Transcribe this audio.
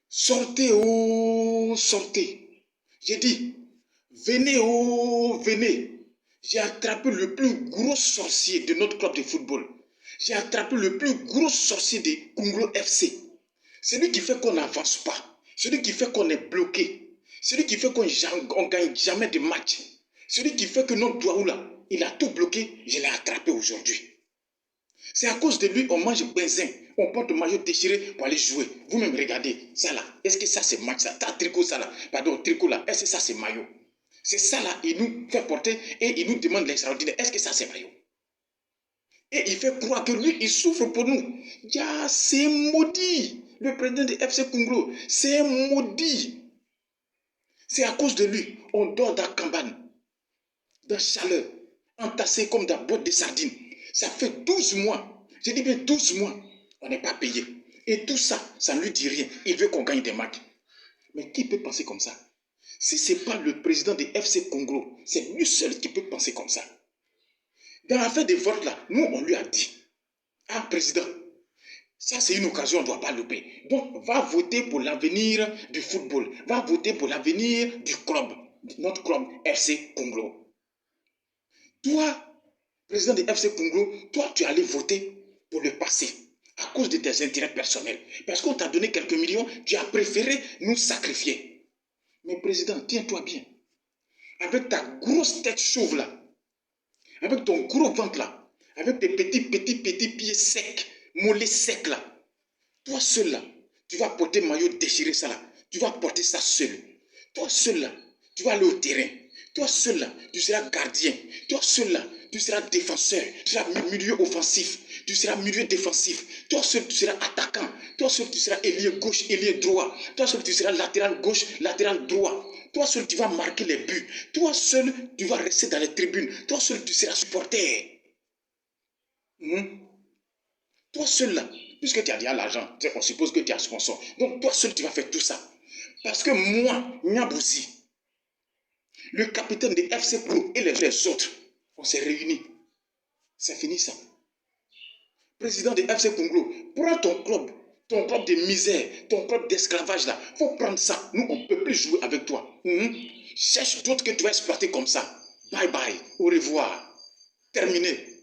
Sortez, oh, sortez. J'ai dit, venez, oh, venez. J'ai attrapé le plus gros sorcier de notre club de football. J'ai attrapé le plus gros sorcier de Kunglo FC. Celui qui fait qu'on n'avance pas. Celui qui fait qu'on est bloqué. Celui qui fait qu'on ne gagne jamais de match. Celui qui fait que notre Douaoula, il a tout bloqué. Je l'ai attrapé aujourd'hui. C'est à cause de lui, on mange benzin, on porte le maillot déchiré pour aller jouer. Vous-même regardez, ça là, est-ce que ça c'est match ça? T'as tricot ça là, pardon, tricot là, est-ce que ça c'est maillot? C'est ça là, il nous fait porter et il nous demande l'extraordinaire. Est-ce que ça c'est maillot? Et il fait croire que lui, il souffre pour nous. Ya, c'est maudit. Le président de FC Kunglo, c'est maudit. C'est à cause de lui, on dort dans la campagne, dans la chaleur, entassé comme dans la boîte de sardines. Ça fait 12 mois, je dis bien 12 mois, on n'est pas payé. Et tout ça, ça ne lui dit rien. Il veut qu'on gagne des matchs. Mais qui peut penser comme ça? Si ce n'est pas le président de FC Congo, c'est lui seul qui peut penser comme ça. Dans l'affaire des votes là, nous on lui a dit, ah président, ça c'est une occasion, on ne doit pas louper. Donc va voter pour l'avenir du football, va voter pour l'avenir du club, notre club FC Congo. Toi, président de FC Congo, toi tu es allé voter pour le passé à cause de tes intérêts personnels. Parce qu'on t'a donné quelques millions, tu as préféré nous sacrifier. Mais président, tiens-toi bien. Avec ta grosse tête chauve là, avec ton gros ventre là, avec tes petits pieds secs, mollets secs là, toi seul là, tu vas porter maillot déchiré ça là, tu vas porter ça seul. Toi seul là, tu vas aller au terrain. Toi seul là, tu seras gardien. Toi seul là, tu seras défenseur. Tu seras milieu offensif. Tu seras milieu défensif. Toi seul, tu seras attaquant. Toi seul, tu seras ailier gauche, ailier droit. Toi seul, tu seras latéral gauche, latéral droit. Toi seul, tu vas marquer les buts. Toi seul, tu vas rester dans les tribunes. Toi seul, tu seras supporter. Toi seul là, puisque tu as déjà l'argent, on suppose que tu as sponsor. Donc toi seul, tu vas faire tout ça. Parce que moi, Nyabouzi, le capitaine de FC Pro et les autres, on s'est réunis. C'est fini ça. Président de FC Congo, prends ton club de misère, ton club d'esclavage là. Il faut prendre ça. Nous, on ne peut plus jouer avec toi. Cherche d'autres que tu vas exploiter comme ça. Bye bye. Au revoir. Terminé.